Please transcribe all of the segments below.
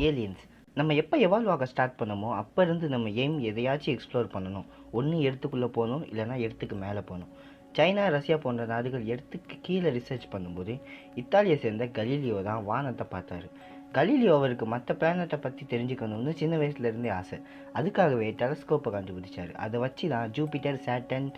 Aliens. நம்ம எப்போ evolve ஆக ஸ்டார்ட் பண்ணமோ அப்போ இருந்து நம்ம எய்ம் எதையாச்சும் எக்ஸ்ப்ளோர் பண்ணணும். ஒன்று எர்த்துக்குள்ளே போகணும், இல்லைனா எர்த்துக்கு மேலே போகணும். சைனா, ரஷ்யா போன்ற நாடுகள் எர்த்துக்கு கீழே ரிசர்ச் பண்ணும்போது இத்தாலியை சேர்ந்த கலீலியோ தான் வானத்தை பார்த்தாரு. கலீலியோ அவருக்கு மற்ற பிளானட்டை பற்றி தெரிஞ்சுக்கணும்னு சின்ன வயசுலேருந்தே ஆசை. அதுக்காகவே டெலஸ்கோப்பை கண்டுபிடிச்சார். அதை வச்சு தான் ஜூபிட்டர், சாட்டர்ன்,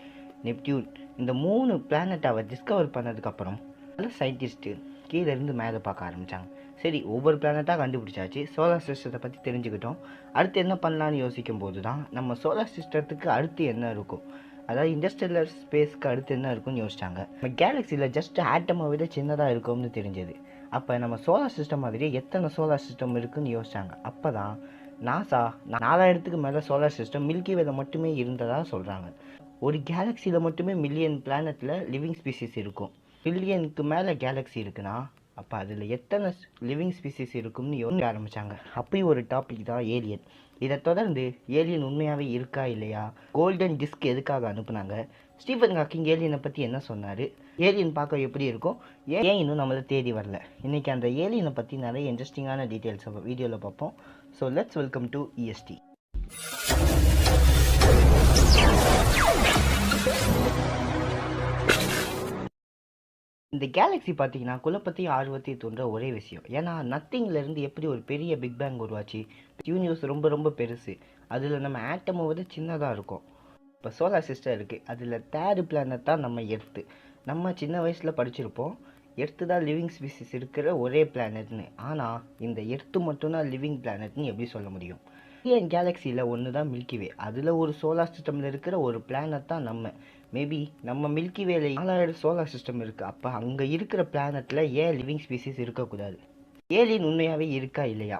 நெப்டியூன் இந்த 3 பிளானட்டை அவர் டிஸ்கவர் பண்ணதுக்கப்புறம் பல சயின்டிஸ்ட்டு கீழே இருந்து மேலே பார்க்க ஆரம்பித்தாங்க. சரி, ஒவ்வொரு பிளானட்டாக கண்டுபிடிச்சாச்சு, சோலார் சிஸ்டத்தை பற்றி தெரிஞ்சுக்கிட்டோம். அடுத்து என்ன பண்ணலான்னு யோசிக்கும் போது தான் நம்ம சோலார் சிஸ்டத்துக்கு அடுத்து என்ன இருக்கும், அதாவது இண்டஸ்ட்ரியல் ஸ்பேஸ்க்கு அடுத்து என்ன இருக்குன்னு யோசிச்சாங்க. நம்ம கேலக்சியில் ஜஸ்ட் ஆட்டமை விட சின்னதாக இருக்கும்னு தெரிஞ்சது. அப்போ நம்ம சோலார் சிஸ்டம் மாதிரியே எத்தனை சோலார் சிஸ்டம் இருக்குன்னு யோசிச்சாங்க. அப்போ தான் நாசா 4000க்கு மேலே சோலார் சிஸ்டம் மில்கி வேல மட்டுமே இருந்ததாக சொல்கிறாங்க. ஒரு கேலக்சியில் மட்டுமே மில்லியன் பிளானட்டில் லிவிங் ஸ்பீசிஸ் இருக்கும். பில்லியனுக்கு மேலே கேலக்ஸி இருக்குன்னா அப்போ அதில் எத்தனை லிவிங் ஸ்பீசிஸ் இருக்கும்னு யோசிக்க ஆரம்பித்தாங்க. அப்படி ஒரு டாபிக் தான் ஏலியன். இதை தொடர்ந்து ஏலியன் உண்மையாகவே இருக்கா இல்லையா, கோல்டன் டிஸ்க் எதுக்காக அனுப்புனாங்க, ஸ்டீஃபன் ஹாக்கிங் ஏலியனை பற்றி என்ன சொன்னார், ஏலியன் பார்க்க எப்படி இருக்கும், ஏன் இன்னும் நம்மளை தேடி வரல. இன்றைக்கி அந்த ஏலியனை பற்றி நிறைய இன்ட்ரெஸ்டிங்கான டீட்டெயில்ஸை வீடியோவில் பார்ப்போம். So let's welcome to EST. இந்த கேலக்ஸி பார்த்தீங்கன்னா குழப்பத்தையும் ஆர்வத்தையும் தோன்ற ஒரே விஷயம். ஏன்னா நத்திங்லேருந்து எப்படி ஒரு பெரிய பிக் பேங் உருவாச்சு. யூனிவர்ஸ் ரொம்ப ரொம்ப பெருசு, அதில் நம்ம ஆட்டமை விட சின்னதாக இருக்கும். இப்போ சோலார் சிஸ்டம் இருக்குது, அதில் 3rd பிளானட் தான் நம்ம எர்த்து. நம்ம சின்ன வயசில் படிச்சிருப்போம் எர்த்து தான் லிவிங் ஸ்பீசிஸ் இருக்கிற ஒரே பிளானட்னு. ஆனால் இந்த எர்த்து மட்டும்தான் லிவிங் பிளானட்னு எப்படி சொல்ல முடியும்? என் கேலக்சியில் ஒன்று தான் மில்கிவே, அதில் ஒரு சோலார் சிஸ்டமில் இருக்கிற ஒரு பிளானட் தான் நம்ம. மேபி நம்ம மில்கி வேல 4000 சோலார் சிஸ்டம் இருக்குது. அப்போ அங்கே இருக்கிற பிளானட்டில் ஏன் லிவிங் ஸ்பீசிஸ் இருக்கக்கூடாது? ஏலியன் உண்மையாகவே இருக்கா இல்லையா?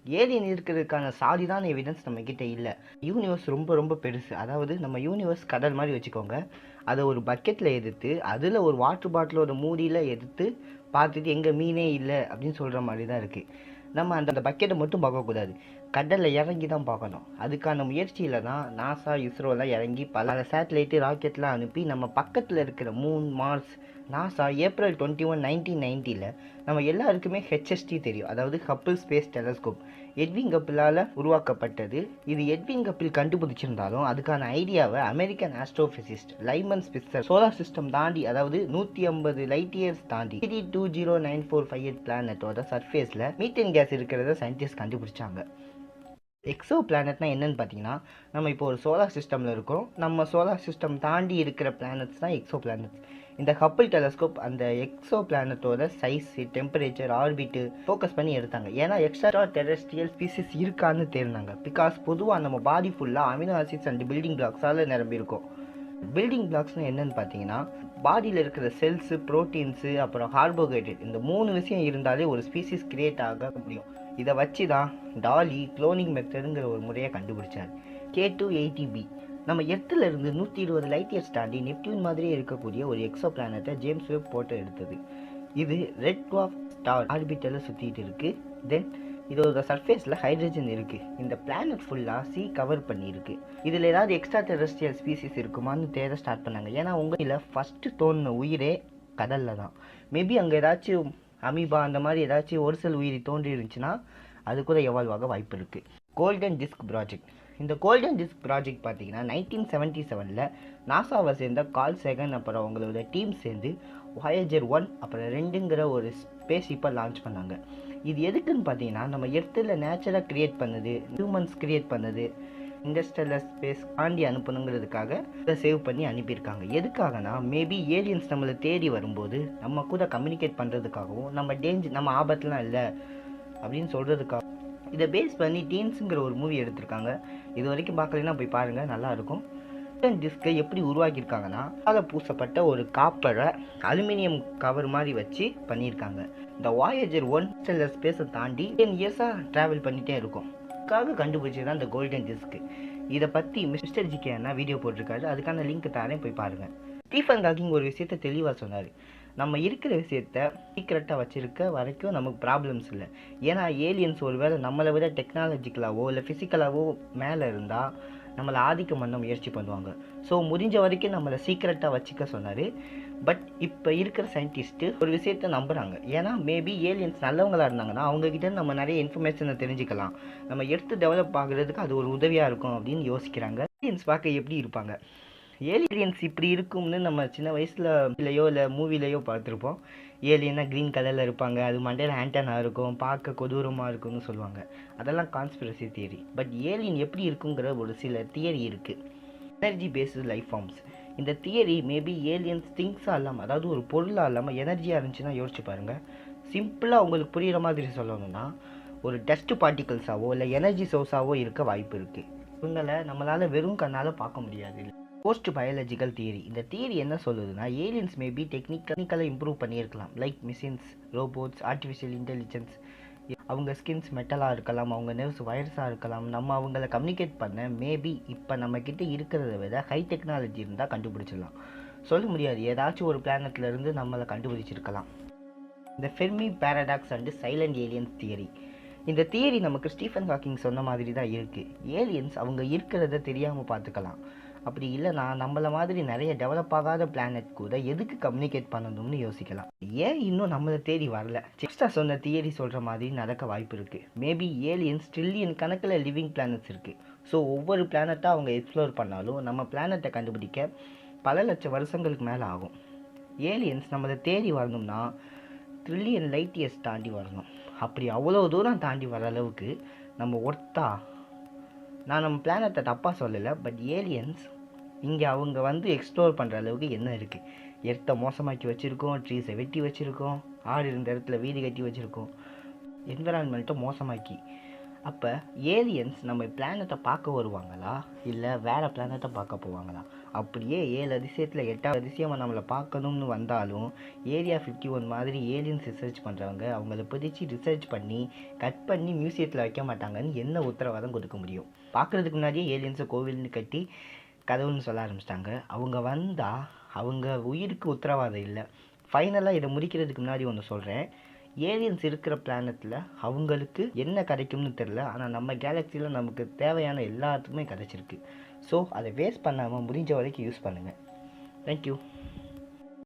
ஏலியன் இருக்கிறதுக்கான சாலிதான எவிடன்ஸ் நம்மக்கிட்ட இல்லை. யூனிவர்ஸ் ரொம்ப ரொம்ப பெருசு. அதாவது நம்ம யூனிவர்ஸ் கடல் மாதிரி வச்சுக்கோங்க. அதை ஒரு பக்கெட்டில் எடுத்து அதில் ஒரு வாட்டர் பாட்டிலோட மூடியில் எடுத்து பார்த்துட்டு எங்கே மீனே இல்லை அப்படின்னு சொல்கிற மாதிரி தான் இருக்குது. நம்ம அந்த பக்கெட்டை மட்டும் பார்க்கக்கூடாது, கடலில் இறங்கி தான் பார்க்கணும். அதுக்கான முயற்சியில் தான் நாசா, இஸ்ரோலாம் இறங்கி பல சேட்டலைட்டு, ராக்கெட்லாம் அனுப்பி நம்ம பக்கத்தில் இருக்கிற மூன், மார்ஸ். நாசா April 21, 1990 நம்ம எல்லாருக்குமே HST தெரியும், அதாவது ஹப்பிள் ஸ்பேஸ் டெலஸ்கோப். எட்வின் கப்பிளால் உருவாக்கப்பட்டது. இது எட்வின் கப்பில் கண்டுபிடிச்சிருந்தாலும் அதுக்கான ஐடியாவை அமெரிக்கன் ஆஸ்ட்ரோபிசிஸ்ட் லைமன் ஸ்பிட்சர் சோலார் சிஸ்டம் தாண்டி, அதாவது 150 லைட் இயர்ஸ் தாண்டி 209458 பிளானட்டோட சர்ஃபேஸில் மீத்தேன் கேஸ் இருக்கிறத சயின்டிஸ்ட் கண்டுபிடிச்சாங்க. எக்ஸோ பிளானட்னா என்னன்னு பார்த்தீங்கன்னா, நம்ம இப்போ ஒரு சோலார் சிஸ்டமில் இருக்கோம். நம்ம சோலார் சிஸ்டம் தாண்டி இருக்கிற பிளானட்ஸ் தான் எக்ஸோ பிளானட்ஸ். இந்த ஹப்பிள் டெலஸ்கோப் அந்த எக்ஸோ பிளானட்டோட சைஸு, டெம்பரேச்சர், ஆர்பிட்டு ஃபோக்கஸ் பண்ணி எடுத்தாங்க. ஏன்னா எக்ஸ்ட்ரா டெரெஸ்ட்ரியல் ஸ்பீசிஸ் இருக்கான்னு தெரிஞ்சாங்க. பிகாஸ் பொதுவாக நம்ம பாடி ஃபுல்லாக அமினோ ஆசிட்ஸ் அண்ட் பில்டிங் பிளாக்ஸால் நிரம்பியிருக்கும். பில்டிங் பிளாக்ஸ்னு என்னன்னு பார்த்தீங்கன்னா, பாடியில் இருக்கிற செல்ஸு, ப்ரோட்டீன்ஸு, அப்புறம் கார்போஹைட்ரேட், இந்த 3 விஷயம் இருந்தாலே ஒரு ஸ்பீசிஸ் கிரியேட் ஆக முடியும். இதை வச்சு தான் டாலி குளோனிங் மெத்தடுங்கிற ஒரு முறையை கண்டுபிடிச்சார். K280b நம்ம எர்த்திலிருந்து 120 லைட் இயர்ஸ் தாண்டி நெப்டியூன் மாதிரியே இருக்கக்கூடிய ஒரு எக்ஸோ பிளானட்டை ஜேம்ஸ் வெப் போட்டோ எடுத்தது. இது ரெட் டுவார்ஃப் ஸ்டார் ஆர்பிட்டலில் சுற்றிட்டு இருக்குது. தென் இதோட சர்ஃபேஸில் ஹைட்ரஜன் இருக்குது. இந்த பிளானட் ஃபுல்லாக கவர் பண்ணியிருக்கு. இதில் ஏதாவது எக்ஸ்ட்ரா டெரெஸ்ட்ரியல் ஸ்பீசிஸ் இருக்குமான்னு தேட ஸ்டார்ட் பண்ணாங்க. ஏன்னா உங்களில் ஃபஸ்ட்டு தோணுன உயிரே கடலில் தான். மேபி அங்கே ஏதாச்சும் அமீபா அந்த மாதிரி ஏதாச்சும் ஒரு சில உயிரி தோன்றி இருந்துச்சுன்னா அது கூட எவால்வ் ஆக வாய்ப்பு இருக்குது. Golden disk project. இந்த கோல்டன் டிஸ்க் ப்ராஜெக்ட் பார்த்தீங்கன்னா 1977 நாசாவை சேர்ந்த கார்ல் சேகன் அப்புறம் அவங்களோட டீம் சேர்ந்து Voyager 1 அப்புறம் 2ங்கிற ஒரு ஸ்பேஸ் ஷிப்பை லான்ச் பண்ணாங்க. இது எதுக்குன்னு பார்த்தீங்கன்னா, நம்ம எர்த்தில் நேச்சராக க்ரியேட் பண்ணுது, ஹியூமன்ஸ் க்ரியேட் பண்ணுது, இண்டஸ்ட்ரியல் ஸ்பேஸ் தாண்டி அனுப்பணுங்கிறதுக்காக இதை சேவ் பண்ணி அனுப்பியிருக்காங்க. எதுக்காகனா, மேபி ஏலியன்ஸ் நம்மளை தேடி வரும்போது நம்ம கூட கம்யூனிகேட் பண்ணுறதுக்காகவும், நம்ம ஆபத்துலாம் இல்லை அப்படின்னு சொல்கிறதுக்காக இதை பேஸ் பண்ணி டீன்ஸுங்கிற ஒரு மூவி எடுத்திருக்காங்க. இது வரைக்கும் பார்க்கலன்னா போய் பாருங்கள், நல்லாயிருக்கும். டிஸ்கை எப்படி உருவாக்கியிருக்காங்கன்னா, அதில் பூசப்பட்ட ஒரு காப்பரை அலுமினியம் கவர் மாதிரி வச்சு பண்ணியிருக்காங்க. இந்த Voyager 1 ஸ்பேஸை தாண்டி 10 இயர்ஸாக ட்ராவல் பண்ணிகிட்டே இருக்கும். அதுக்காக கண்டுபிடிச்சது தான் இந்த கோல்டன் டிஸ்க். இதை பற்றி மிஸ்டர் ஜிகே அண்ணா வீடியோ போட்டிருக்காரு, அதுக்கான லிங்க் தரேன், போய் பாருங்கள். ஸ்டீஃபன் ஹாக்கிங் ஒரு விஷயத்தை தெளிவாக சொன்னார். நம்ம இருக்கிற விஷயத்த சீக்கிரட்டாக வச்சுருக்க வரைக்கும் நமக்கு ப்ராப்ளம்ஸ் இல்லை. ஏன்னா ஏலியன்ஸ் ஒரு வேளை நம்மளை விட டெக்னாலஜிக்கலாவோ இல்லை ஃபிசிக்கலாவோ மேலே இருந்தால் நம்மளை ஆதிக்கம் பண்ண முயற்சி பண்ணுவாங்க. ஸோ முடிஞ்ச வரைக்கும் நம்மளை சீக்கிரட்டாக வச்சுக்க சொன்னார். பட் இப்போ இருக்கிற சயின்டிஸ்ட்டு ஒரு விஷயத்தை நம்புகிறாங்க. ஏன்னா மேபி ஏலியன்ஸ் நல்லவங்களாக இருந்தாங்கன்னா அவங்கக்கிட்ட நம்ம நிறைய இன்ஃபர்மேஷனை தெரிஞ்சுக்கலாம், நம்ம எடுத்து டெவலப் ஆகுறதுக்கு அது ஒரு உதவியாக இருக்கும் அப்படின்னு யோசிக்கிறாங்க. ஏலியன்ஸ் பார்க்க எப்படி இருப்பாங்க? ஏலியன்ஸ் இப்படி இருக்கும்னு நம்ம சின்ன வயசுலையோ இல்லை மூவிலையோ பார்த்துருப்போம். ஏலியன்னா க்ரீன் கலரில் இருப்பாங்க, அது மண்டையில் ஆண்டனா இருக்கும், பார்க்க கொடூரமாக இருக்கும்னு சொல்லுவாங்க. அதெல்லாம் கான்ஸ்பிரசி தியரி. பட் ஏலியன் எப்படி இருக்குங்கிற ஒரு சில தியரி இருக்குது. Energy based life forms. இந்த தியரி மேபி ஏலியன்ஸ் திங்ஸாக இல்லாமல், அதாவது ஒரு பொருளாக இல்லாமல் எனர்ஜியாக இருந்துச்சுன்னா யோசிச்சு பாருங்கள். சிம்பிளாக உங்களுக்கு புரிகிற மாதிரி சொல்லணும்னா ஒரு டஸ்ட் பார்ட்டிகல்ஸாவோ இல்லை எனர்ஜி சோர்ஸாவோ இருக்க வாய்ப்பு இருக்குது. இவங்களை நம்மளால் வெறும் கண்ணால் பார்க்க முடியாது. Post biological theory. இந்த தியரி என்ன சொல்லுதுன்னா ஏலியன்ஸ் மேபி டெக்னிக்கலாக இம்ப்ரூவ் பண்ணியிருக்கலாம், like machines, robots, artificial intelligence. அவங்க ஸ்கின்ஸ் மெட்டலாக இருக்கலாம், அவங்க நர்வ்ஸ் வைரஸாக இருக்கலாம். நம்ம அவங்கள கம்யூனிகேட் பண்ண மேபி இப்போ நம்மக்கிட்ட இருக்கிறத விட ஹை டெக்னாலஜி இருந்தால் கண்டுபிடிச்சிடலாம். சொல்ல முடியாது, ஏதாச்சும் ஒரு பிளானட்லேருந்து நம்மளை கண்டுபிடிச்சிருக்கலாம். இந்த Fermi paradox and silent aliens theory. இந்த தியரி நமக்கு ஸ்டீஃபன் ஹாக்கிங் சொன்ன மாதிரி தான் இருக்குது. ஏலியன்ஸ் அவங்க இருக்கிறத தெரியாமல் பார்த்துக்கலாம். அப்படி இல்லைனா நம்மள மாதிரி நிறைய டெவலப் ஆகாத பிளானட் கூட எதுக்கு கம்யூனிகேட் பண்ணணும்னு யோசிக்கலாம். ஏன் இன்னும் நம்மளை தேடி வரல? எக்ஸ்ட்ரா சொன்ன தியரி சொல்கிற மாதிரி நடக்க வாய்ப்பு இருக்குது. மேபி ஏலியன்ஸ் ட்ரில்லியன் கணக்கில் லிவிங் பிளானட்ஸ் இருக்குது. ஸோ ஒவ்வொரு பிளானட்டாக அவங்க எக்ஸ்ப்ளோர் பண்ணாலும் நம்ம பிளானட்டை கண்டுபிடிக்க பல லட்சம் வருஷங்களுக்கு மேலே ஆகும். ஏலியன்ஸ் நம்மளை தேடி வரணும்னா ட்ரில்லியன் லைட் இயர்ஸ் தாண்டி வரணும். அப்படி அவ்வளோ தூரம் தாண்டி வர அளவுக்கு நம்ம ஒர்த்தா? நான் நம்ம பிளானட்டை தப்பாக சொல்லலை, பட் ஏலியன்ஸ் இங்கே அவங்க வந்து எக்ஸ்ப்ளோர் பண்ணுற அளவுக்கு என்ன இருக்குது? எர்த்தை மோசமாக்கி வச்சுருக்கோம், ட்ரீஸை வெட்டி வச்சுருக்கோம், ஆடு இருந்த இடத்துல வீடு கட்டி வச்சுருக்கோம், என்விரான்மெண்ட்டை மோசமாக்கி. அப்போ ஏலியன்ஸ் நம்ம பிளானட்டை பார்க்க வருவாங்களா இல்லை வேறு பிளானட்டை பார்க்க போவாங்களா? அப்படியே 7 அதிசயத்தில் 8வது அதிசயமாக நம்மளை பார்க்கணும்னு வந்தாலும் ஏரியா 51 மாதிரி ஏலியன்ஸ் ரிசர்ச் பண்ணுறவங்க அவங்கள பிடிச்சி ரிசர்ச் பண்ணி கட் பண்ணி மியூசியத்தில் வைக்க மாட்டாங்கன்னு என்ன உத்தரவாதம் கொடுக்க முடியும்? பார்க்குறதுக்கு முன்னாடியே ஏலியன்ஸை கோவில்னு கட்டி கதவுன்னு சொல்ல ஆரம்பிச்சிட்டாங்க. அவங்க வந்தால் அவங்க உயிருக்கு உத்தரவாதம் இல்லை. ஃபைனலாக இதை முடிக்கிறதுக்கு முன்னாடி ஒன்று சொல்கிறேன். ஏலியன்ஸ் இருக்கிற பிளானட்டில் அவங்களுக்கு என்ன கிடைக்கும்னு தெரில, ஆனால் நம்ம கேலக்சியில் நமக்கு தேவையான எல்லாத்துக்குமே கிடைச்சிருக்கு. ஸோ அதை வேஸ்ட் பண்ணாமல் முடிஞ்ச வரைக்கும் யூஸ் பண்ணுங்கள். தேங்க்யூ.